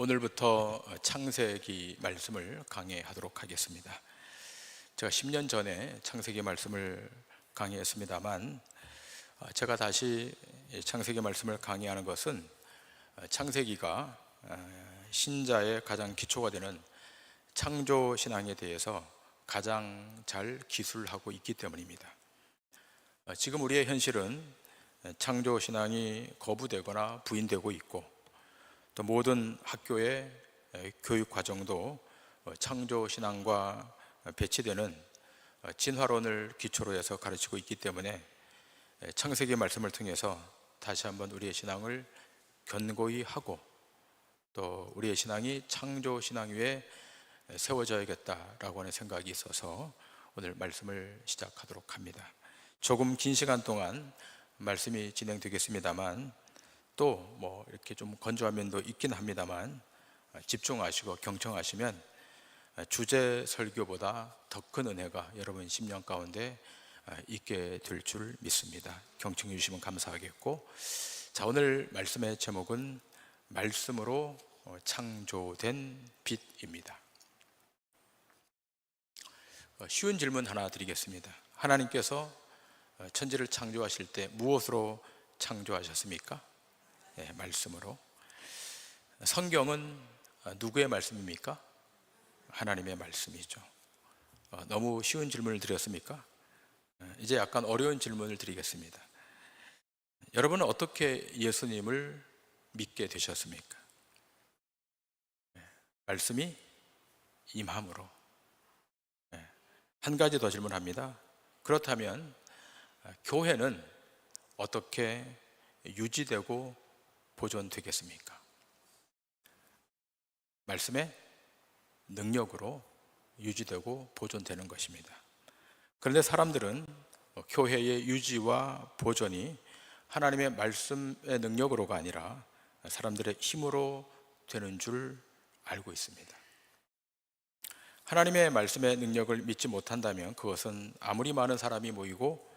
오늘부터 창세기 말씀을 강해하도록 하겠습니다. 제가 10년 전에 창세기 말씀을 강의했습니다만, 제가 다시 창세기 말씀을 강의하는 것은 창세기가 신자의 가장 기초가 되는 창조 신앙에 대해서 가장 잘 기술하고 있기 때문입니다. 지금 우리의 현실은 창조 신앙이 거부되거나 부인되고 있고, 또 모든 학교의 교육 과정도 창조 신앙과 배치되는 진화론을 기초로 해서 가르치고 있기 때문에 창세기 말씀을 통해서 다시 한번 우리의 신앙을 견고히 하고, 또 우리의 신앙이 창조 신앙 위에 세워져야겠다라고 하는 생각이 있어서 오늘 말씀을 시작하도록 합니다. 조금 긴 시간 동안 말씀이 진행되겠습니다만, 또 이렇게 좀 건조한 면도 있긴 합니다만, 집중하시고 경청하시면 주제 설교보다 더 큰 은혜가 여러분 심령 가운데 있게 될 줄 믿습니다. 경청해 주시면 감사하겠고, 자, 오늘 말씀의 제목은 말씀으로 창조된 빛입니다. 쉬운 질문 하나 드리겠습니다. 하나님께서 천지를 창조하실 때 무엇으로 창조하셨습니까? 네, 말씀으로. 성경은 누구의 말씀입니까? 하나님의 말씀이죠. 너무 쉬운 질문을 드렸습니까? 이제 약간 어려운 질문을 드리겠습니다. 여러분은 어떻게 예수님을 믿게 되셨습니까? 말씀이 임함으로. 한 가지 더 질문합니다. 그렇다면 교회는 어떻게 유지되고 보존되겠습니까? 말씀의 능력으로 유지되고 보존되는 것입니다. 그런데 사람들은 교회의 유지와 보존이 하나님의 말씀의 능력으로가 아니라 사람들의 힘으로 되는 줄 알고 있습니다. 하나님의 말씀의 능력을 믿지 못한다면 그것은 아무리 많은 사람이 모이고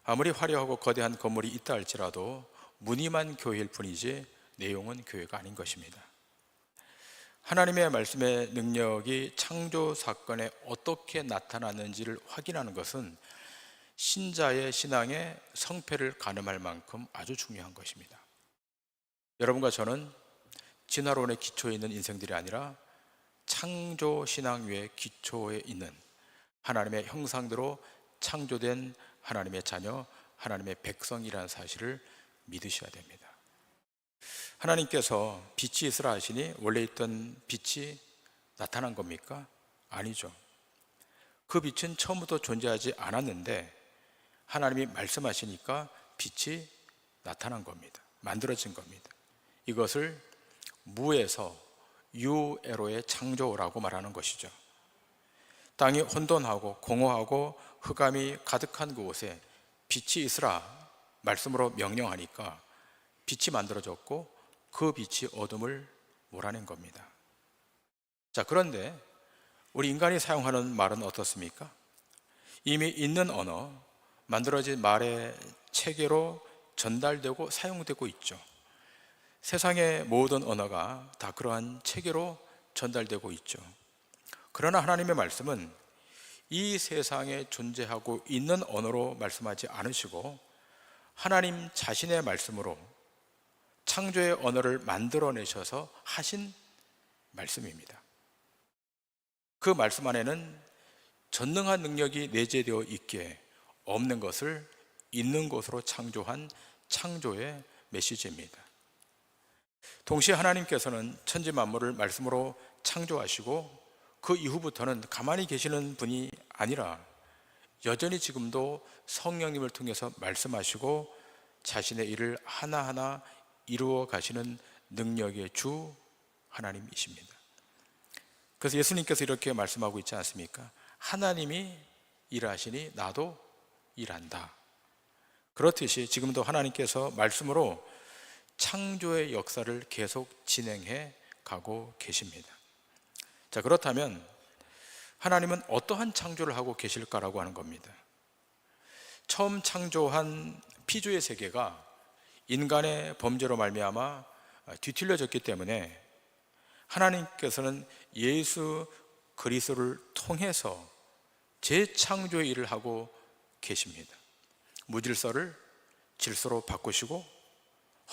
아무리 화려하고 거대한 건물이 있다 할지라도 무늬만 교회일 뿐이지 내용은 교회가 아닌 것입니다. 하나님의 말씀의 능력이 창조 사건에 어떻게 나타났는지를 확인하는 것은 신자의 신앙의 성패를 가늠할 만큼 아주 중요한 것입니다. 여러분과 저는 진화론의 기초에 있는 인생들이 아니라 창조 신앙 위에 기초에 있는 하나님의 형상대로 창조된 하나님의 자녀, 하나님의 백성이라는 사실을 믿으셔야 됩니다. 하나님께서 빛이 있으라 하시니 원래 있던 빛이 나타난 겁니까? 아니죠. 그 빛은 처음부터 존재하지 않았는데 하나님이 말씀하시니까 빛이 나타난 겁니다. 만들어진 겁니다. 이것을 무에서 유에로의 창조라고 말하는 것이죠. 땅이 혼돈하고 공허하고 흑암이 가득한 그곳에 빛이 있으라 말씀으로 명령하니까 빛이 만들어졌고 그 빛이 어둠을 몰아낸 겁니다. 자, 그런데 우리 인간이 사용하는 말은 어떻습니까? 이미 있는 언어, 만들어진 말의 체계로 전달되고 사용되고 있죠. 세상의 모든 언어가 다 그러한 체계로 전달되고 있죠. 그러나 하나님의 말씀은 이 세상에 존재하고 있는 언어로 말씀하지 않으시고 하나님 자신의 말씀으로 창조의 언어를 만들어내셔서 하신 말씀입니다. 그 말씀 안에는 전능한 능력이 내재되어 있기에 없는 것을 있는 것으로 창조한 창조의 메시지입니다. 동시에 하나님께서는 천지 만물을 말씀으로 창조하시고 그 이후부터는 가만히 계시는 분이 아니라 여전히 지금도 성령님을 통해서 말씀하시고 자신의 일을 하나하나 이루어 가시는 능력의 주 하나님이십니다. 그래서 예수님께서 이렇게 말씀하고 있지 않습니까? 하나님이 일하시니 나도 일한다. 그렇듯이 지금도 하나님께서 말씀으로 창조의 역사를 계속 진행해 가고 계십니다. 자, 그렇다면 하나님은 어떠한 창조를 하고 계실까라고 하는 겁니다. 처음 창조한 피조의 세계가 인간의 범죄로 말미암아 뒤틀려졌기 때문에 하나님께서는 예수 그리스도를 통해서 재창조의 일을 하고 계십니다. 무질서를 질서로 바꾸시고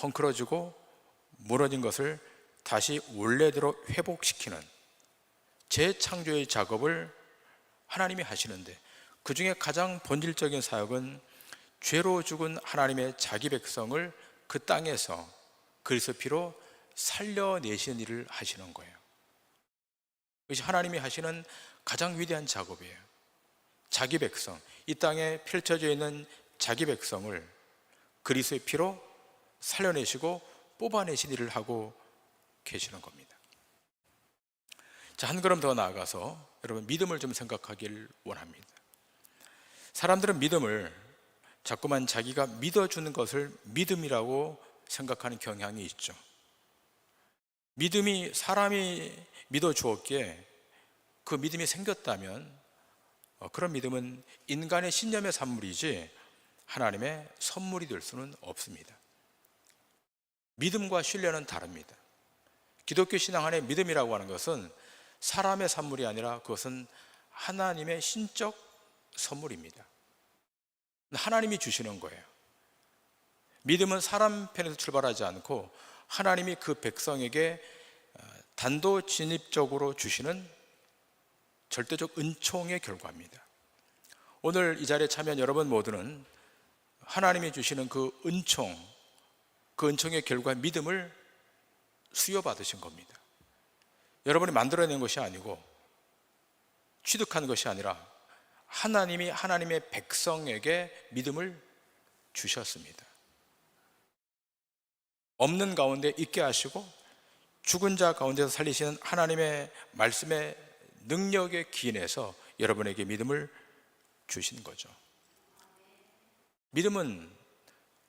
헝클어지고 무너진 것을 다시 원래대로 회복시키는 재창조의 작업을 하나님이 하시는데, 그 중에 가장 본질적인 사역은 죄로 죽은 하나님의 자기 백성을 그 땅에서 그리스도 피로 살려내시는 일을 하시는 거예요. 이것이 하나님이 하시는 가장 위대한 작업이에요. 자기 백성, 이 땅에 펼쳐져 있는 자기 백성을 그리스도의 피로 살려내시고 뽑아내신 일을 하고 계시는 겁니다. 자, 한 걸음 더 나아가서 여러분 믿음을 좀 생각하길 원합니다. 사람들은 믿음을 자꾸만 자기가 믿어주는 것을 믿음이라고 생각하는 경향이 있죠. 믿음이 사람이 믿어주었기에 그 믿음이 생겼다면 그런 믿음은 인간의 신념의 산물이지 하나님의 선물이 될 수는 없습니다. 믿음과 신뢰는 다릅니다. 기독교 신앙 안에 믿음이라고 하는 것은 사람의 산물이 아니라 그것은 하나님의 신적 선물입니다. 하나님이 주시는 거예요. 믿음은 사람 편에서 출발하지 않고 하나님이 그 백성에게 단도직입적으로 주시는 절대적 은총의 결과입니다. 오늘 이 자리에 참여한 여러분 모두는 하나님이 주시는 그 은총의 결과 믿음을 수여받으신 겁니다. 여러분이 만들어낸 것이 아니고 취득한 것이 아니라 하나님이 하나님의 백성에게 믿음을 주셨습니다. 없는 가운데 있게 하시고 죽은 자 가운데서 살리시는 하나님의 말씀의 능력에 기인해서 여러분에게 믿음을 주신 거죠. 믿음은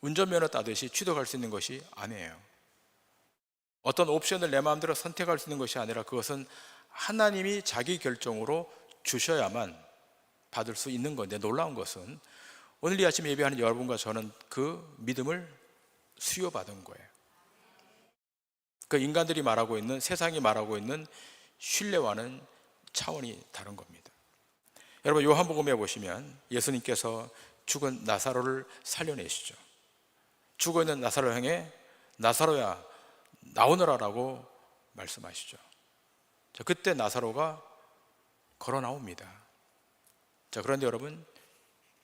운전면허 따듯이 취득할 수 있는 것이 아니에요. 어떤 옵션을 내 마음대로 선택할 수 있는 것이 아니라 그것은 하나님이 자기 결정으로 주셔야만 받을 수 있는 건데, 놀라운 것은 오늘 이 아침에 예배하는 여러분과 저는 그 믿음을 수여받은 거예요. 그 인간들이 말하고 있는, 세상이 말하고 있는 신뢰와는 차원이 다른 겁니다. 여러분 요한복음에 보시면 예수님께서 죽은 나사로를 살려내시죠. 죽어있는 나사로를 향해 나사로야 나오너라라고 말씀하시죠. 자, 그때 나사로가 걸어 나옵니다. 자, 그런데 여러분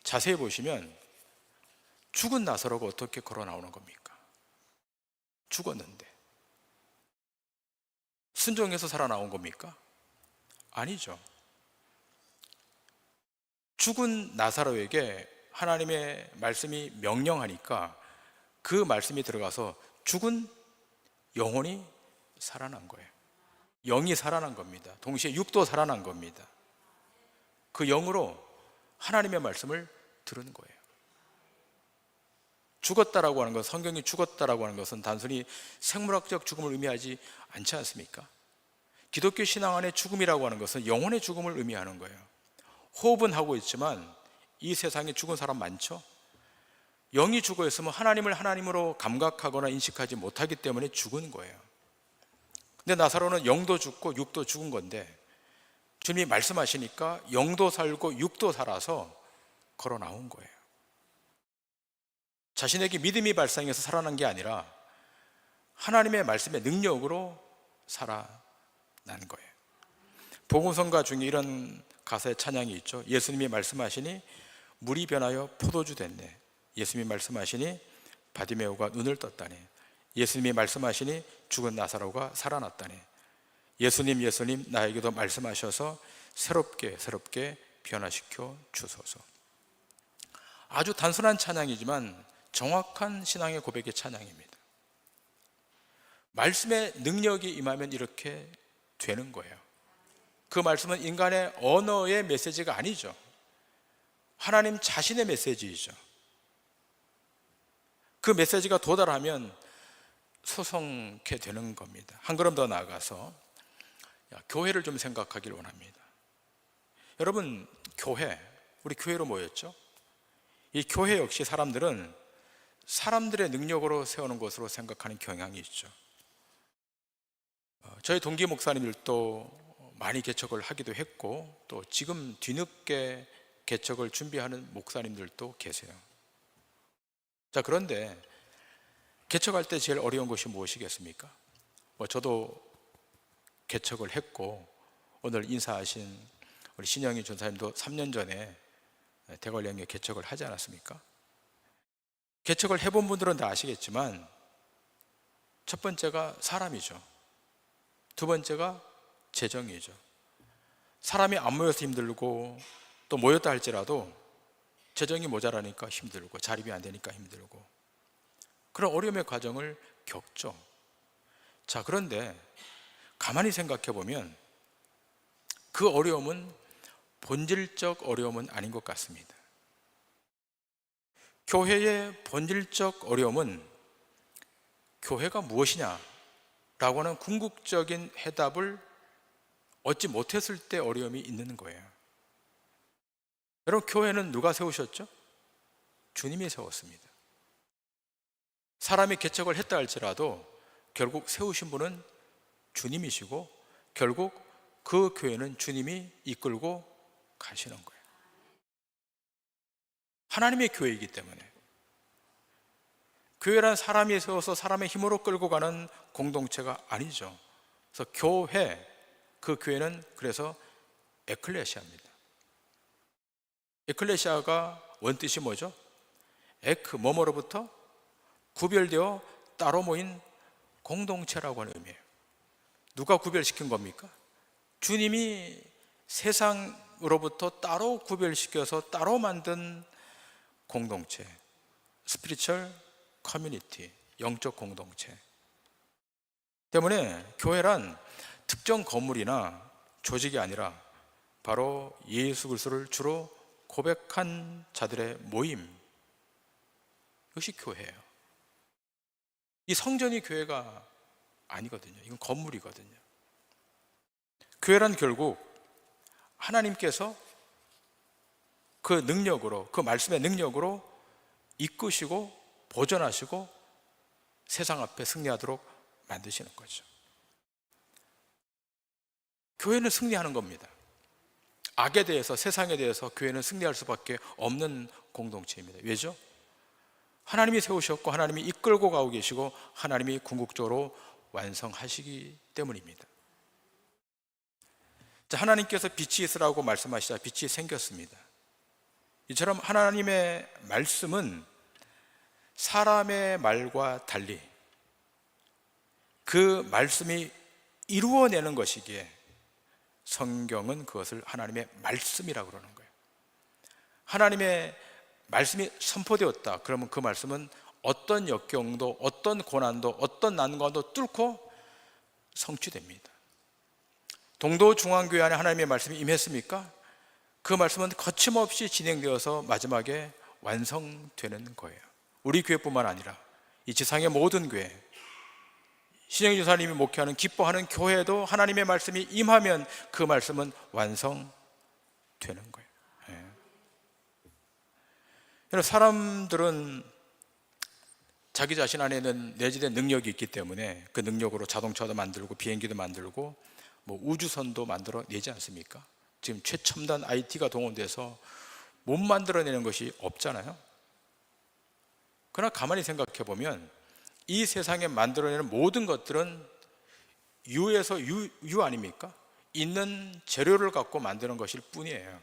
자세히 보시면 죽은 나사로가 어떻게 걸어 나오는 겁니까? 죽었는데 순종해서 살아나온 겁니까? 아니죠. 죽은 나사로에게 하나님의 말씀이 명령하니까 그 말씀이 들어가서 죽은 영혼이 살아난 거예요. 영이 살아난 겁니다. 동시에 육도 살아난 겁니다. 그 영으로 하나님의 말씀을 들은 거예요. 죽었다라고 하는 것, 성경이 죽었다라고 하는 것은 단순히 생물학적 죽음을 의미하지 않지 않습니까? 기독교 신앙 안에 죽음이라고 하는 것은 영혼의 죽음을 의미하는 거예요. 호흡은 하고 있지만 이 세상에 죽은 사람 많죠? 영이 죽어 있으면 하나님을 하나님으로 감각하거나 인식하지 못하기 때문에 죽은 거예요. 근데 나사로는 영도 죽고 육도 죽은 건데 주님이 말씀하시니까 영도 살고 육도 살아서 걸어 나온 거예요. 자신에게 믿음이 발생해서 살아난 게 아니라 하나님의 말씀의 능력으로 살아난 거예요. 복음성가 중에 이런 가사의 찬양이 있죠. 예수님이 말씀하시니 물이 변하여 포도주 됐네. 예수님이 말씀하시니 바디메오가 눈을 떴다네. 예수님이 말씀하시니 죽은 나사로가 살아났다네. 예수님 나에게도 말씀하셔서 새롭게 변화시켜 주소서. 아주 단순한 찬양이지만 정확한 신앙의 고백의 찬양입니다. 말씀의 능력이 임하면 이렇게 되는 거예요. 그 말씀은 인간의 언어의 메시지가 아니죠. 하나님 자신의 메시지이죠. 그 메시지가 도달하면 소성케 되는 겁니다. 한 걸음 더 나아가서 교회를 좀 생각하길 원합니다. 여러분 우리 교회로 모였죠? 이 교회 역시 사람들은 사람들의 능력으로 세우는 것으로 생각하는 경향이 있죠. 저희 동기 목사님들도 많이 개척을 하기도 했고, 또 지금 뒤늦게 개척을 준비하는 목사님들도 계세요. 자, 그런데 개척할 때 제일 어려운 것이 무엇이겠습니까? 저도 개척을 했고, 오늘 인사하신 우리 신영희 전사님도 3년 전에 대관령에 개척을 하지 않았습니까? 개척을 해본 분들은 다 아시겠지만, 첫 번째가 사람이죠. 두 번째가 재정이죠. 사람이 안 모여서 힘들고, 또 모였다 할지라도 재정이 모자라니까 힘들고, 자립이 안 되니까 힘들고, 그런 어려움의 과정을 겪죠. 자, 그런데 가만히 생각해 보면 그 어려움은 본질적 어려움은 아닌 것 같습니다. 교회의 본질적 어려움은 교회가 무엇이냐 라고 하는 궁극적인 해답을 얻지 못했을 때 어려움이 있는 거예요. 여러분, 교회는 누가 세우셨죠? 주님이 세웠습니다. 사람이 개척을 했다 할지라도 결국 세우신 분은 주님이시고, 결국 그 교회는 주님이 이끌고 가시는 거예요. 하나님의 교회이기 때문에. 교회란 사람이 세워서 사람의 힘으로 끌고 가는 공동체가 아니죠. 그래서 교회, 그 교회는 그래서 에클레시아입니다. 에클레시아가 원뜻이 뭐죠? 에크, 뭐뭐로부터 구별되어 따로 모인 공동체라고 하는 의미예요. 누가 구별시킨 겁니까? 주님이 세상으로부터 따로 구별시켜서 따로 만든 공동체, 스피리추얼 커뮤니티, 영적 공동체 때문에 교회란 특정 건물이나 조직이 아니라 바로 예수 그리스도를 주로 고백한 자들의 모임, 이것이 교회예요. 이 성전이 교회가 아니거든요. 이건 건물이거든요. 교회란 결국 하나님께서 그 능력으로, 그 말씀의 능력으로 이끄시고 보존하시고 세상 앞에 승리하도록 만드시는 거죠. 교회는 승리하는 겁니다. 악에 대해서, 세상에 대해서 교회는 승리할 수밖에 없는 공동체입니다. 왜죠? 하나님이 세우셨고 하나님이 이끌고 가고 계시고 하나님이 궁극적으로 완성하시기 때문입니다. 자, 하나님께서 빛이 있으라고 말씀하시자 빛이 생겼습니다. 이처럼 하나님의 말씀은 사람의 말과 달리 그 말씀이 이루어내는 것이기에 성경은 그것을 하나님의 말씀이라고 그러는 거예요. 하나님의 말씀이 선포되었다. 그러면 그 말씀은 어떤 역경도, 어떤 고난도, 어떤 난관도 뚫고 성취됩니다. 동도 중앙교회 안에 하나님의 말씀이 임했습니까? 그 말씀은 거침없이 진행되어서 마지막에 완성되는 거예요. 우리 교회뿐만 아니라 이 지상의 모든 교회, 신영희 전사님이 목회하는 기뻐하는 교회도 하나님의 말씀이 임하면 그 말씀은 완성되는 거예요. 사람들은 자기 자신 안에는 내재된 능력이 있기 때문에 그 능력으로 자동차도 만들고 비행기도 만들고 우주선도 만들어내지 않습니까? 지금 최첨단 IT가 동원돼서 못 만들어내는 것이 없잖아요. 그러나 가만히 생각해 보면 이 세상에 만들어내는 모든 것들은 유에서 유 아닙니까? 있는 재료를 갖고 만드는 것일 뿐이에요.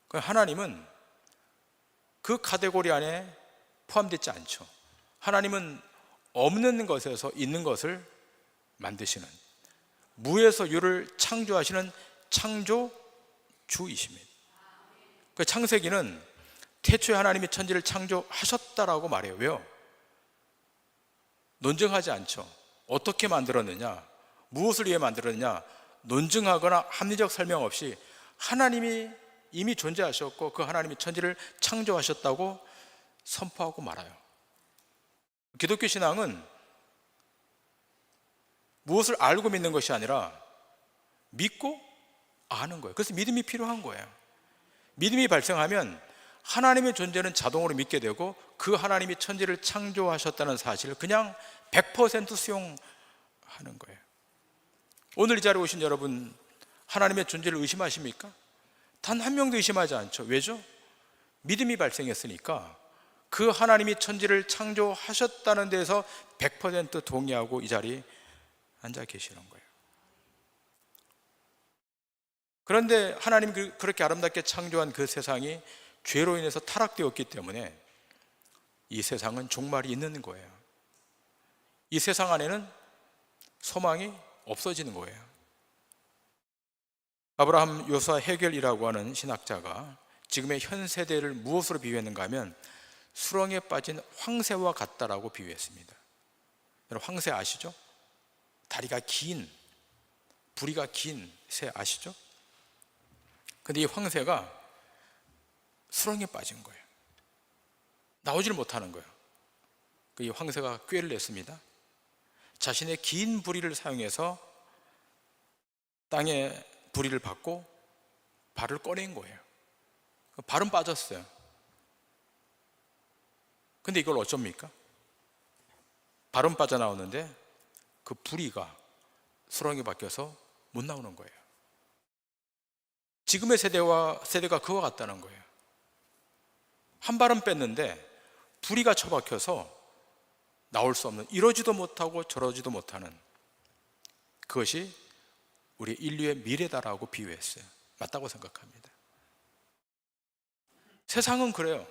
하나님은 그 카테고리 안에 포함되지 않죠. 하나님은 없는 것에서 있는 것을 만드시는, 무에서 유를 창조하시는 창조주이십니다. 그 창세기는 태초에 하나님이 천지를 창조하셨다라고 말해요. 왜요? 논증하지 않죠. 어떻게 만들었느냐, 무엇을 위해 만들었느냐 논증하거나 합리적 설명 없이 하나님이 이미 존재하셨고 그 하나님이 천지를 창조하셨다고 선포하고 말아요. 기독교 신앙은 무엇을 알고 믿는 것이 아니라 믿고 아는 거예요. 그래서 믿음이 필요한 거예요. 믿음이 발생하면 하나님의 존재는 자동으로 믿게 되고 그 하나님이 천지를 창조하셨다는 사실을 그냥 100% 수용하는 거예요. 오늘 이 자리에 오신 여러분, 하나님의 존재를 의심하십니까? 단 한 명도 의심하지 않죠. 왜죠? 믿음이 발생했으니까 그 하나님이 천지를 창조하셨다는 데서 100% 동의하고 이 자리에 앉아 계시는 거예요. 그런데 하나님이 그렇게 아름답게 창조한 그 세상이 죄로 인해서 타락되었기 때문에 이 세상은 종말이 있는 거예요. 이 세상 안에는 소망이 없어지는 거예요. 아브라함 요사 헤겔이라고 하는 신학자가 지금의 현 세대를 무엇으로 비유했는가 하면 수렁에 빠진 황새와 같다라고 비유했습니다. 여러분, 황새 아시죠? 다리가 긴, 부리가 긴 새 아시죠? 근데 이 황새가 수렁에 빠진 거예요. 나오질 못하는 거예요. 이 황새가 꾀를 냈습니다. 자신의 긴 부리를 사용해서 땅에 부리를 받고 발을 꺼낸 거예요. 발은 빠졌어요. 근데 이걸 어쩝니까? 발은 빠져나오는데 그 부리가 수렁에 박혀서 못 나오는 거예요. 지금의 세대가 그와 같다는 거예요. 한 발은 뺐는데 부리가 처박혀서 나올 수 없는, 이러지도 못하고 저러지도 못하는, 그것이 우리 인류의 미래다라고 비유했어요. 맞다고 생각합니다. 세상은 그래요.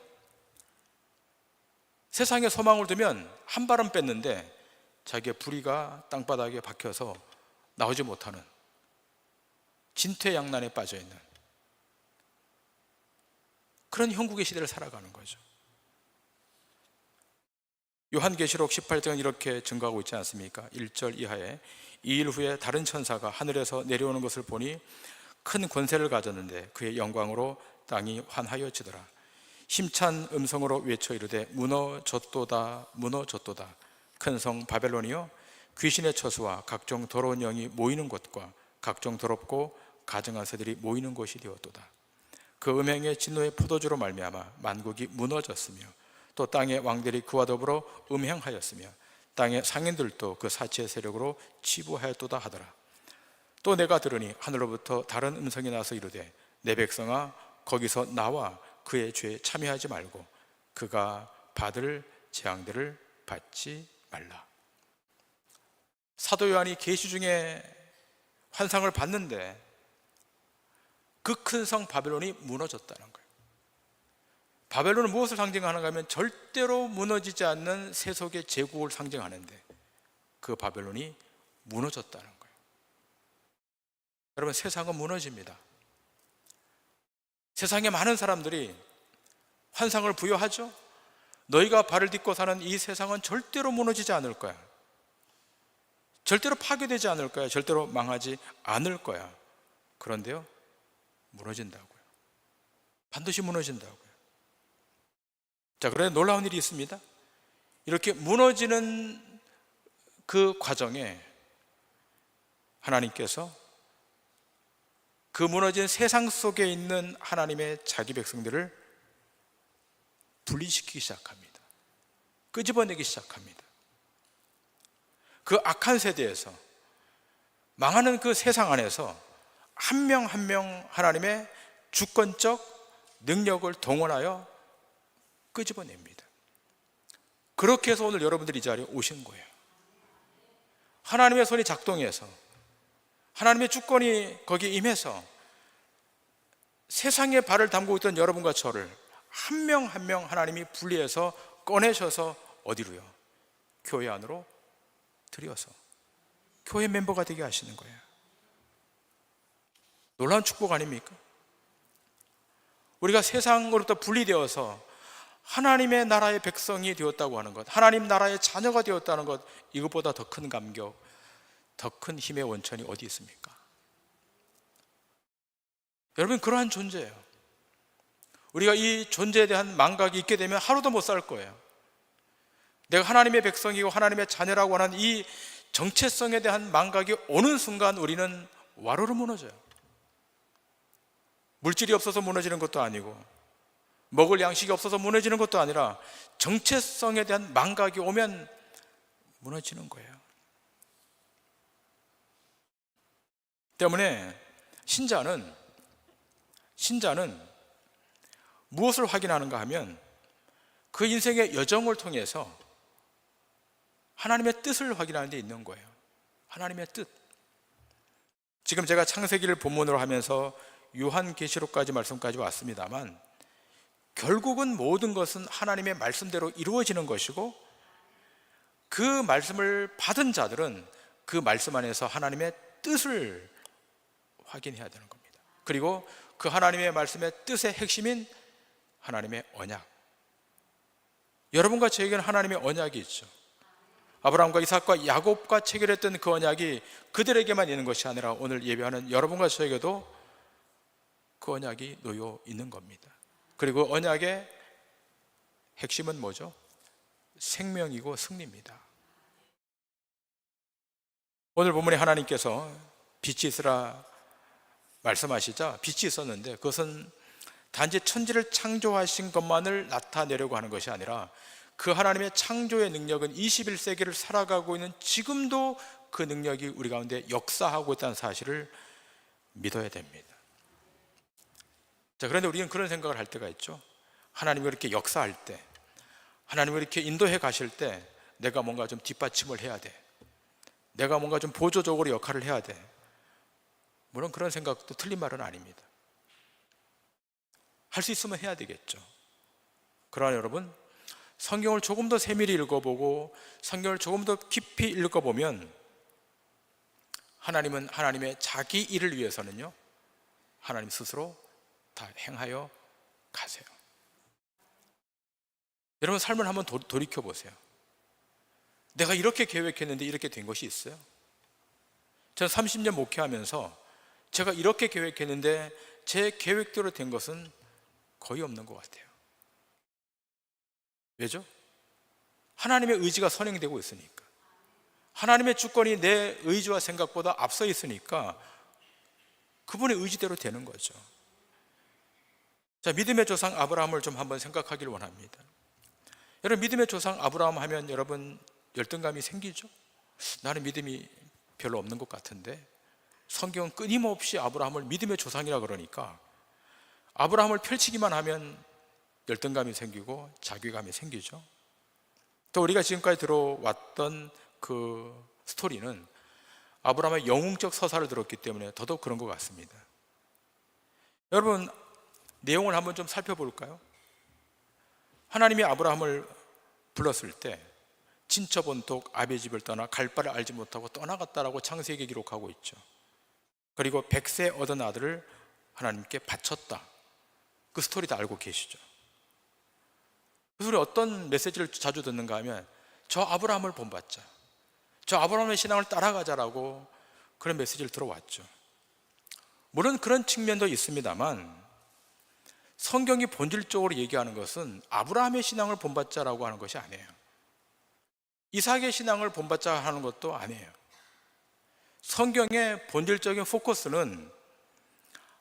세상에 소망을 두면 한 발은 뺐는데 자기의 부리가 땅바닥에 박혀서 나오지 못하는, 진퇴양난에 빠져있는 그런 형국의 시대를 살아가는 거죠. 요한계시록 18장은 이렇게 증거하고 있지 않습니까? 1절 이하에 2일 후에 다른 천사가 하늘에서 내려오는 것을 보니 큰 권세를 가졌는데 그의 영광으로 땅이 환하여지더라. 힘찬 음성으로 외쳐 이르되 무너졌도다 무너졌도다. 큰 성 바벨론이여, 귀신의 처소와 각종 더러운 영이 모이는 곳과 각종 더럽고 가증한 새들이 모이는 곳이 되었도다. 그 음행의 진노의 포도주로 말미암아 만국이 무너졌으며 또 땅의 왕들이 그와 더불어 음행하였으며 땅의 상인들도 그 사치의 세력으로 치부하였도다 하더라. 또 내가 들으니 하늘로부터 다른 음성이 나서 이르되 내 백성아, 거기서 나와 그의 죄에 참여하지 말고 그가 받을 재앙들을 받지 말라. 사도 요한이 계시 중에 환상을 봤는데 그 큰 성 바벨론이 무너졌다는 거예요. 바벨론은 무엇을 상징하는가 하면 절대로 무너지지 않는 세속의 제국을 상징하는데 그 바벨론이 무너졌다는 거예요. 여러분, 세상은 무너집니다. 세상에 많은 사람들이 환상을 부여하죠. 너희가 발을 딛고 사는 이 세상은 절대로 무너지지 않을 거야. 절대로 파괴되지 않을 거야. 절대로 망하지 않을 거야. 그런데요, 무너진다고요. 반드시 무너진다고요. 자, 그런데 놀라운 일이 있습니다. 이렇게 무너지는 그 과정에 하나님께서 그 무너진 세상 속에 있는 하나님의 자기 백성들을 분리시키기 시작합니다. 끄집어내기 시작합니다. 그 악한 세대에서, 망하는 그 세상 안에서 한 명 한 명 하나님의 주권적 능력을 동원하여 끄집어냅니다. 그렇게 해서 오늘 여러분들이 이 자리에 오신 거예요. 하나님의 손이 작동해서, 하나님의 주권이 거기에 임해서 세상에 발을 담그고 있던 여러분과 저를 한 명 한 명 하나님이 분리해서 꺼내셔서 어디로요? 교회 안으로 들여서 교회 멤버가 되게 하시는 거예요. 놀라운 축복 아닙니까? 우리가 세상으로부터 분리되어서 하나님의 나라의 백성이 되었다고 하는 것, 하나님 나라의 자녀가 되었다는 것, 이것보다 더 큰 감격, 더 큰 힘의 원천이 어디 있습니까? 여러분, 그러한 존재예요. 우리가 이 존재에 대한 망각이 있게 되면 하루도 못 살 거예요. 내가 하나님의 백성이고 하나님의 자녀라고 하는 이 정체성에 대한 망각이 오는 순간 우리는 와로로 무너져요. 물질이 없어서 무너지는 것도 아니고 먹을 양식이 없어서 무너지는 것도 아니라 정체성에 대한 망각이 오면 무너지는 거예요. 때문에 신자는 무엇을 확인하는가 하면 그 인생의 여정을 통해서 하나님의 뜻을 확인하는 데 있는 거예요. 하나님의 뜻. 지금 제가 창세기를 본문으로 하면서 요한계시록까지 말씀까지 왔습니다만, 결국은 모든 것은 하나님의 말씀대로 이루어지는 것이고, 그 말씀을 받은 자들은 그 말씀 안에서 하나님의 뜻을 확인해야 되는 겁니다. 그리고 그 하나님의 말씀의 뜻의 핵심인 하나님의 언약. 여러분과 저에게는 하나님의 언약이 있죠. 아브라함과 이삭과 야곱과 체결했던 그 언약이 그들에게만 있는 것이 아니라 오늘 예배하는 여러분과 저에게도 그 언약이 놓여 있는 겁니다. 그리고 언약의 핵심은 뭐죠? 생명이고 승리입니다. 오늘 본문에 하나님께서 빛이 있으라 말씀하시자 빛이 있었는데, 그것은 단지 천지를 창조하신 것만을 나타내려고 하는 것이 아니라 그 하나님의 창조의 능력은 21세기를 살아가고 있는 지금도 그 능력이 우리 가운데 역사하고 있다는 사실을 믿어야 됩니다. 자, 그런데 우리는 그런 생각을 할 때가 있죠. 하나님이 이렇게 역사할 때, 하나님이 이렇게 인도해 가실 때 내가 뭔가 좀 뒷받침을 해야 돼. 내가 뭔가 좀 보조적으로 역할을 해야 돼. 물론 그런 생각도 틀린 말은 아닙니다. 할 수 있으면 해야 되겠죠. 그러나 여러분, 성경을 조금 더 세밀히 읽어보고 성경을 조금 더 깊이 읽어보면 하나님은 하나님의 자기 일을 위해서는요, 하나님 스스로 다 행하여 가세요. 여러분, 삶을 한번 돌이켜보세요. 내가 이렇게 계획했는데 이렇게 된 것이 있어요? 저는 30년 목회하면서 제가 이렇게 계획했는데 제 계획대로 된 것은 거의 없는 것 같아요. 왜죠? 하나님의 의지가 선행되고 있으니까. 하나님의 주권이 내 의지와 생각보다 앞서 있으니까 그분의 의지대로 되는 거죠. 자, 믿음의 조상 아브라함을 좀 한번 생각하기를 원합니다. 여러분, 믿음의 조상 아브라함 하면 여러분 열등감이 생기죠? 나는 믿음이 별로 없는 것 같은데, 성경은 끊임없이 아브라함을 믿음의 조상이라 그러니까 아브라함을 펼치기만 하면 열등감이 생기고 자괴감이 생기죠. 또 우리가 지금까지 들어왔던 그 스토리는 아브라함의 영웅적 서사를 들었기 때문에 더더욱 그런 것 같습니다. 여러분, 내용을 한번 좀 살펴볼까요? 하나님이 아브라함을 불렀을 때 친척 온통 아비의 집을 떠나 갈 바를 알지 못하고 떠나갔다라고 창세기에 기록하고 있죠. 그리고 100세 얻은 아들을 하나님께 바쳤다. 그 스토리 다 알고 계시죠. 그래서 우리 어떤 메시지를 자주 듣는가 하면 저 아브라함을 본받자, 저 아브라함의 신앙을 따라가자라고 그런 메시지를 들어왔죠. 물론 그런 측면도 있습니다만 성경이 본질적으로 얘기하는 것은 아브라함의 신앙을 본받자라고 하는 것이 아니에요. 이삭의 신앙을 본받자 하는 것도 아니에요. 성경의 본질적인 포커스는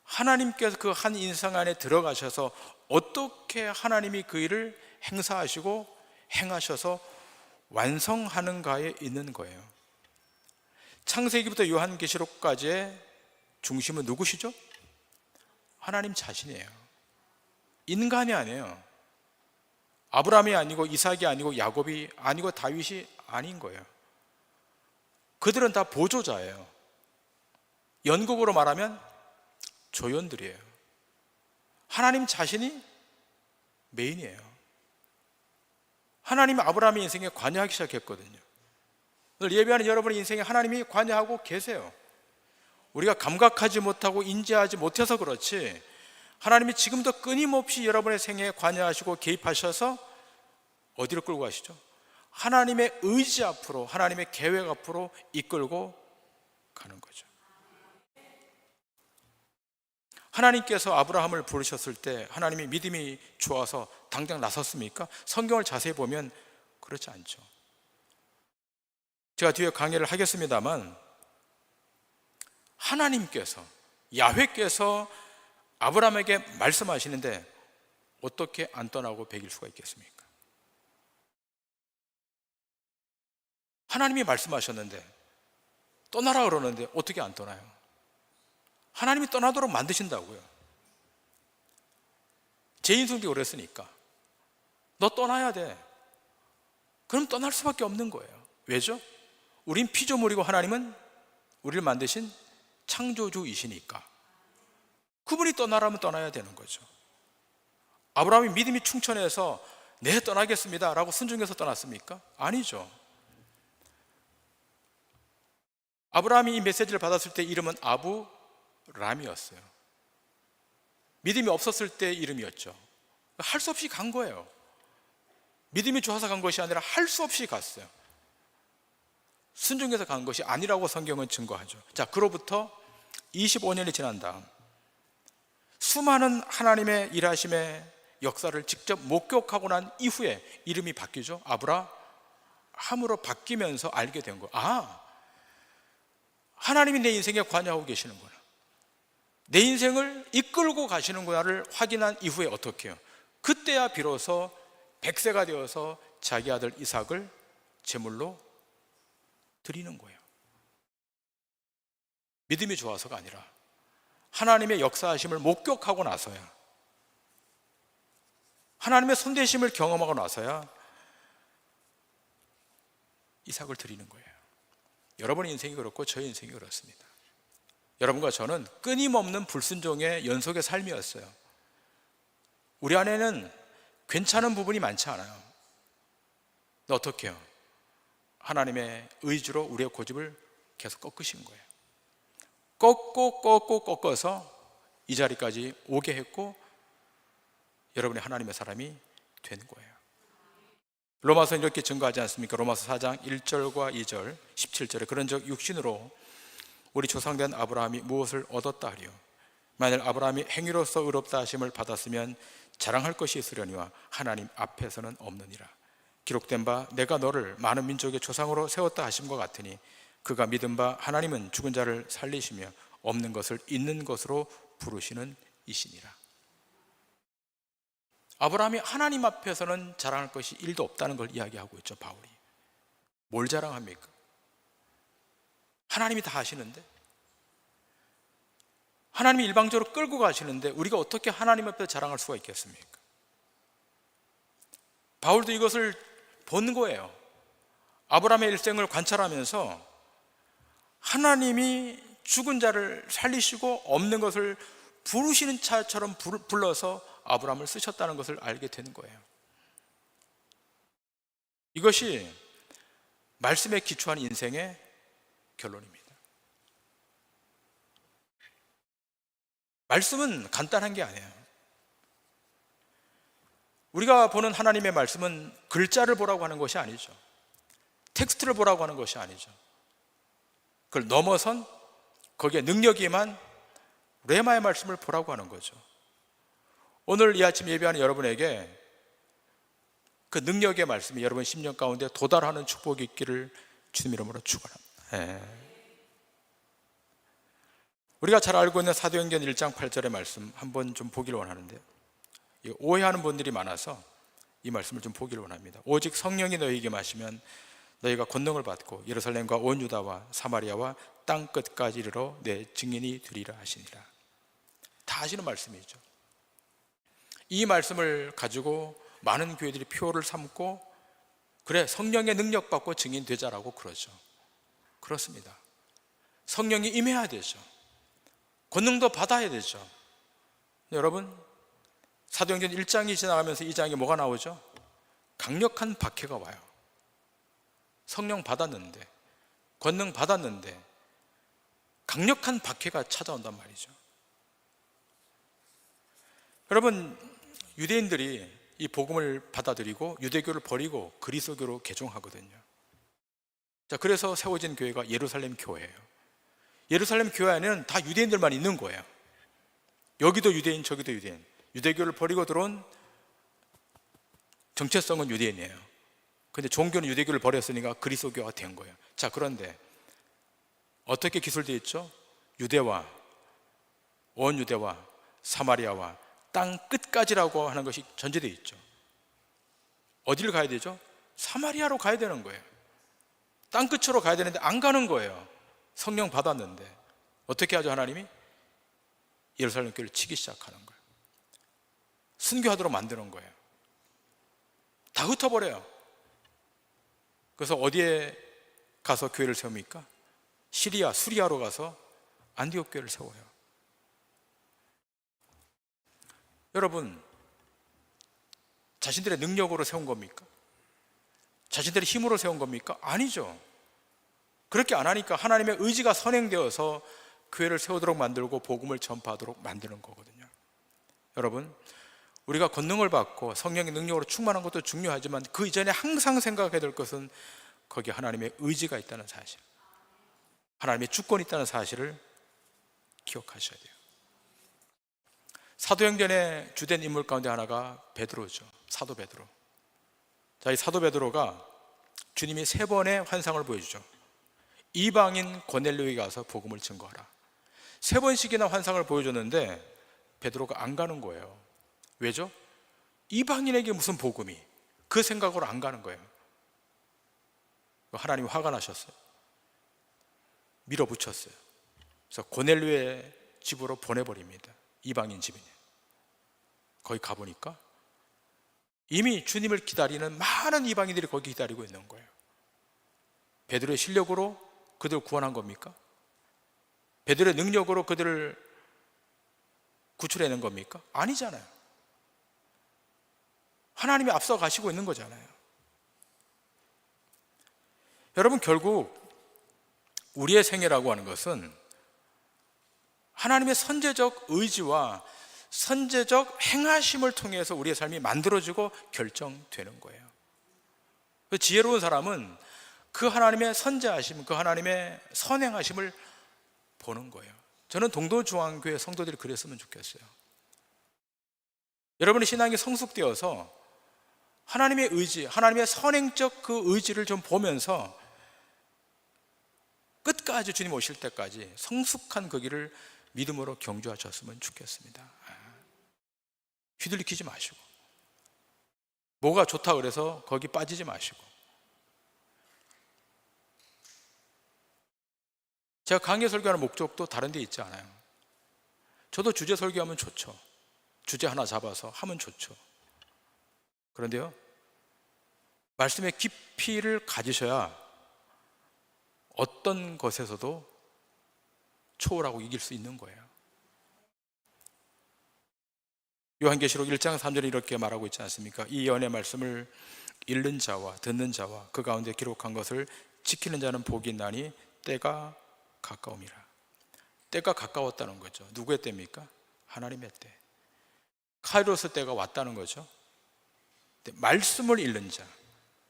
하나님께서 그 한 인생 안에 들어가셔서 어떻게 하나님이 그 일을 행사하시고 행하셔서 완성하는가에 있는 거예요. 창세기부터 요한계시록까지의 중심은 누구시죠? 하나님 자신이에요. 인간이 아니에요. 아브라함이 아니고 이삭이 아니고 야곱이 아니고 다윗이 아닌 거예요. 그들은 다 보조자예요. 연극으로 말하면 조연들이에요. 하나님 자신이 메인이에요. 하나님이 아브라함의 인생에 관여하기 시작했거든요. 오늘 예배하는 여러분의 인생에 하나님이 관여하고 계세요. 우리가 감각하지 못하고 인지하지 못해서 그렇지 하나님이 지금도 끊임없이 여러분의 생애에 관여하시고 개입하셔서 어디로 끌고 가시죠? 하나님의 의지 앞으로, 하나님의 계획 앞으로 이끌고 가는 거죠. 하나님께서 아브라함을 부르셨을 때 하나님이 믿음이 좋아서 당장 나섰습니까? 성경을 자세히 보면 그렇지 않죠. 제가 뒤에 강의를 하겠습니다만 하나님께서, 야훼께서 아브라함에게 말씀하시는데 어떻게 안 떠나고 배길 수가 있겠습니까? 하나님이 말씀하셨는데 떠나라 그러는데 어떻게 안 떠나요? 하나님이 떠나도록 만드신다고요. 제 인생도 그랬으니까. 너 떠나야 돼. 그럼 떠날 수밖에 없는 거예요. 왜죠? 우린 피조물이고 하나님은 우리를 만드신 창조주이시니까. 그분이 떠나라면 떠나야 되는 거죠. 아브라함이 믿음이 충천해서 네, 떠나겠습니다 라고 순종해서 떠났습니까? 아니죠. 아브라함이 이 메시지를 받았을 때 이름은 아브람이었어요. 믿음이 없었을 때 이름이었죠. 할 수 없이 간 거예요. 믿음이 좋아서 간 것이 아니라 할 수 없이 갔어요. 순종해서 간 것이 아니라고 성경은 증거하죠. 자, 그로부터 25년이 지난 다음 수많은 하나님의 일하심의 역사를 직접 목격하고 난 이후에 이름이 바뀌죠. 아브라함으로 바뀌면서 알게 된 거예요. 아, 하나님이 내 인생에 관여하고 계시는구나, 내 인생을 이끌고 가시는구나를 확인한 이후에 어떻게 해요? 그때야 비로소 100세가 되어서 자기 아들 이삭을 제물로 드리는 거예요. 믿음이 좋아서가 아니라 하나님의 역사하심을 목격하고 나서야, 하나님의 손대심을 경험하고 나서야 이삭을 드리는 거예요. 여러분의 인생이 그렇고 저의 인생이 그렇습니다. 여러분과 저는 끊임없는 불순종의 연속의 삶이었어요. 우리 안에는 괜찮은 부분이 많지 않아요. 근데 어떻게 해요? 하나님의 의지로 우리의 고집을 계속 꺾으신 거예요. 꺾어서 이 자리까지 오게 했고 여러분이 하나님의 사람이 된 거예요. 로마서는 이렇게 증거하지 않습니까? 로마서 4장 1절과 2절 17절에 그런즉 육신으로 우리 조상된 아브라함이 무엇을 얻었다 하리요? 만일 아브라함이 행위로서 의롭다 하심을 받았으면 자랑할 것이 있으려니와 하나님 앞에서는 없느니라. 기록된 바 내가 너를 많은 민족의 조상으로 세웠다 하심과 같으니 그가 믿은 바 하나님은 죽은 자를 살리시며 없는 것을 있는 것으로 부르시는 이시니라. 아브라함이 하나님 앞에서는 자랑할 것이 1도 없다는 걸 이야기하고 있죠. 바울이 뭘 자랑합니까? 하나님이 다 하시는데, 하나님이 일방적으로 끌고 가시는데 우리가 어떻게 하나님 앞에 자랑할 수가 있겠습니까? 바울도 이것을 본 거예요. 아브라함의 일생을 관찰하면서 하나님이 죽은 자를 살리시고 없는 것을 부르시는 차처럼 불러서 아브라함을 쓰셨다는 것을 알게 되는 거예요. 이것이 말씀에 기초한 인생의 결론입니다. 말씀은 간단한 게 아니에요. 우리가 보는 하나님의 말씀은 글자를 보라고 하는 것이 아니죠. 텍스트를 보라고 하는 것이 아니죠. 그걸 넘어선 거기에 능력이 임한 레마의 말씀을 보라고 하는 거죠. 오늘 이 아침 예배하는 여러분에게 그 능력의 말씀이 여러분 심령 가운데 도달하는 축복이 있기를 주님 이름으로 축원합니다. 우리가 잘 알고 있는 사도행전 1장 8절의 말씀 한번 좀 보기를 원하는데요, 오해하는 분들이 많아서 이 말씀을 좀 보기를 원합니다. 오직 성령이 너희에게 마시면 너희가 권능을 받고 예루살렘과 온 유다와 사마리아와 땅 끝까지 이르러 내 증인이 되리라 하시니라. 다 아시는 말씀이죠. 이 말씀을 가지고 많은 교회들이 표를 삼고 그래 성령의 능력 받고 증인 되자라고 그러죠. 그렇습니다. 성령이 임해야 되죠. 권능도 받아야 되죠. 여러분, 사도행전 1장이 지나가면서 2장에 뭐가 나오죠? 강력한 박해가 와요. 성령 받았는데, 권능 받았는데 강력한 박해가 찾아온단 말이죠. 여러분, 유대인들이 이 복음을 받아들이고 유대교를 버리고 그리스도교로 개종하거든요. 자, 그래서 세워진 교회가 예루살렘 교회예요. 예루살렘 교회 안에는 다 유대인들만 있는 거예요. 여기도 유대인, 저기도 유대인. 유대교를 버리고 들어온 정체성은 유대인이에요. 근데 종교는 유대교를 버렸으니까 그리스도교가 된 거예요. 자, 그런데 어떻게 기술되어 있죠? 유대와 온 유대와 사마리아와 땅 끝까지라고 하는 것이 전제되어 있죠. 어디를 가야 되죠? 사마리아로 가야 되는 거예요. 땅 끝으로 가야 되는데 안 가는 거예요. 성령 받았는데 어떻게 하죠? 하나님이 예루살렘 교회를 치기 시작하는 거예요. 순교하도록 만드는 거예요. 다 흩어버려요. 그래서 어디에 가서 교회를 세웁니까? 시리아, 수리아로 가서 안디옥 교회를 세워요. 여러분, 자신들의 능력으로 세운 겁니까? 자신들의 힘으로 세운 겁니까? 아니죠. 그렇게 안 하니까 하나님의 의지가 선행되어서 교회를 세우도록 만들고 복음을 전파하도록 만드는 거거든요. 여러분, 우리가 권능을 받고 성령의 능력으로 충만한 것도 중요하지만 그 이전에 항상 생각해야 될 것은 거기에 하나님의 의지가 있다는 사실, 하나님의 주권이 있다는 사실을 기억하셔야 돼요. 사도행전의 주된 인물 가운데 하나가 베드로죠. 사도 베드로. 자, 이 사도 베드로가 주님이 3번의 환상을 보여주죠. 이방인 고넬료에게 가서 복음을 증거하라. 3번씩이나 환상을 보여줬는데 베드로가 안 가는 거예요. 왜죠? 이방인에게 무슨 복음이? 그 생각으로 안 가는 거예요. 하나님이 화가 나셨어요. 밀어붙였어요. 그래서 고넬료의 집으로 보내버립니다. 이방인 집이네. 거기 가보니까 이미 주님을 기다리는 많은 이방인들이 거기 기다리고 있는 거예요. 베드로의 실력으로 그들을 구원한 겁니까? 베드로의 능력으로 그들을 구출해낸 겁니까? 아니잖아요. 하나님이 앞서 가시고 있는 거잖아요. 여러분, 결국 우리의 생애라고 하는 것은 하나님의 선제적 의지와 선제적 행하심을 통해서 우리의 삶이 만들어지고 결정되는 거예요. 지혜로운 사람은 그 하나님의 선제하심, 그 하나님의 선행하심을 보는 거예요. 저는 동도중앙교회 성도들이 그랬으면 좋겠어요. 여러분의 신앙이 성숙되어서 하나님의 의지, 하나님의 선행적 그 의지를 좀 보면서 끝까지 주님 오실 때까지 성숙한 그 길을 믿음으로 경주하셨으면 좋겠습니다. 휘둘리키지 마시고, 뭐가 좋다 그래서 거기 빠지지 마시고. 제가 강의 설교하는 목적도 다른 데 있지 않아요. 저도 주제 설교하면 좋죠. 주제 하나 잡아서 하면 좋죠. 그런데요, 말씀의 깊이를 가지셔야 어떤 것에서도 초월하고 이길 수 있는 거예요. 요한계시록 1장 3절에 이렇게 말하고 있지 않습니까? 이 예언의 말씀을 읽는 자와 듣는 자와 그 가운데 기록한 것을 지키는 자는 복이 있나니 때가 가까움이라. 때가 가까웠다는 거죠. 누구의 때입니까? 하나님의 때. 카이로스 때가 왔다는 거죠. 말씀을 읽는 자,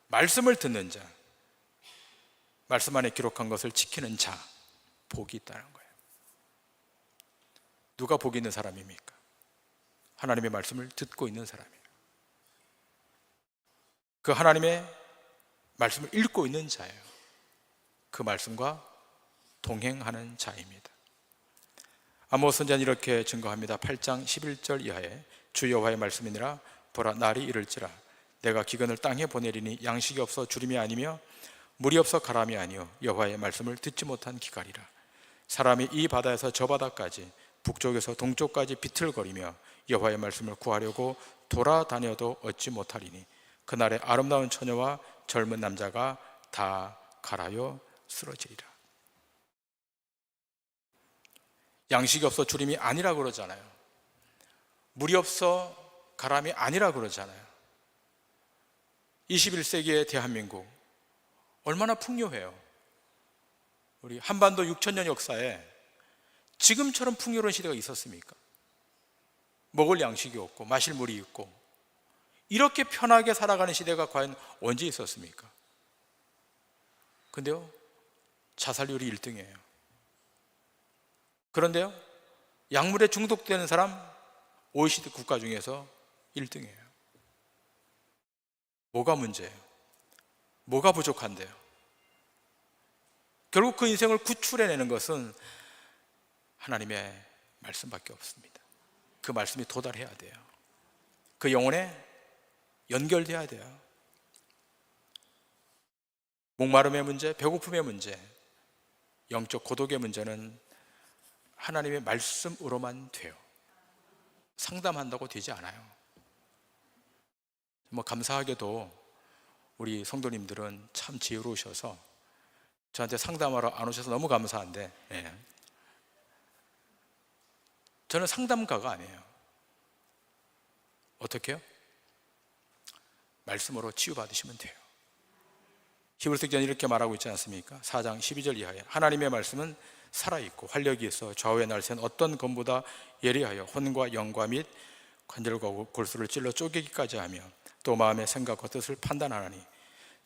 말씀을 듣는 자, 말씀 안에 기록한 것을 지키는 자, 복이 있다는 거예요. 누가 복이 있는 사람입니까? 하나님의 말씀을 듣고 있는 사람이에요. 그 하나님의 말씀을 읽고 있는 자예요. 그 말씀과 동행하는 자입니다. 아모스 선지자는 이렇게 증거합니다. 8장 11절 이하에 주 여호와의 말씀이니라. 보라, 날이 이를지라 내가 기근을 땅에 보내리니 양식이 없어 주림이 아니며 물이 없어 가람이 아니요 여호와의 말씀을 듣지 못한 기갈이라. 사람이 이 바다에서 저 바다까지 북쪽에서 동쪽까지 비틀거리며 여호와의 말씀을 구하려고 돌아다녀도 얻지 못하리니 그날에 아름다운 처녀와 젊은 남자가 다 갈아요 쓰러지리라. 양식이 없어 주림이 아니라 그러잖아요. 물이 없어 가람이 아니라 그러잖아요. 21세기의 대한민국 얼마나 풍요해요. 우리 한반도 6,000년 역사에 지금처럼 풍요로운 시대가 있었습니까? 먹을 양식이 없고 마실 물이 있고 이렇게 편하게 살아가는 시대가 과연 언제 있었습니까? 근데요, 자살률이 1등이에요. 그런데요, 약물에 중독되는 사람 OECD 국가 중에서 1등이에요. 뭐가 문제예요? 뭐가 부족한데요? 결국 그 인생을 구출해내는 것은 하나님의 말씀밖에 없습니다. 그 말씀이 도달해야 돼요. 그 영혼에 연결돼야 돼요. 목마름의 문제, 배고픔의 문제, 영적 고독의 문제는 하나님의 말씀으로만 돼요. 상담한다고 되지 않아요. 감사하게도 우리 성도님들은 참 지혜로우셔서 저한테 상담하러 안 오셔서 너무 감사한데, 저는 상담가가 아니에요. 어떻게 해요? 말씀으로 치유받으시면 돼요. 히브리서 기자는 이렇게 말하고 있지 않습니까? 4장 12절 이하에 하나님의 말씀은 살아있고 활력이 있어 좌우의 날쌘 어떤 검보다 예리하여 혼과 영과 및 관절과 골수를 찔러 쪼개기까지 하며 또 마음의 생각과 뜻을 판단하나니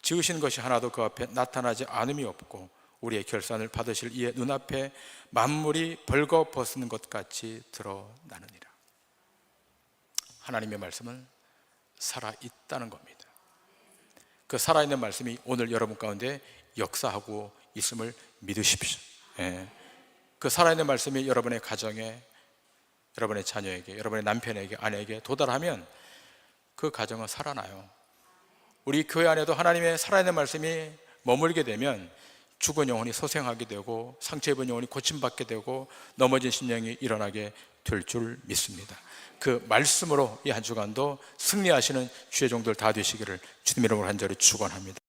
지으신 것이 하나도 그 앞에 나타나지 않음이 없고 우리의 결산을 받으실 이의 눈앞에 만물이 벌거벗는 것 같이 드러나느니라. 하나님의 말씀은 살아있다는 겁니다. 그 살아있는 말씀이 오늘 여러분 가운데 역사하고 있음을 믿으십시오. 그 살아있는 말씀이 여러분의 가정에, 여러분의 자녀에게, 여러분의 남편에게, 아내에게 도달하면 그 가정은 살아나요. 우리 교회 안에도 하나님의 살아있는 말씀이 머물게 되면 죽은 영혼이 소생하게 되고 상처 입은 영혼이 고침받게 되고 넘어진 심령이 일어나게 될 줄 믿습니다. 그 말씀으로 이 한 주간도 승리하시는 주의 종들 다 되시기를 주님 이름으로 간절히 축원합니다.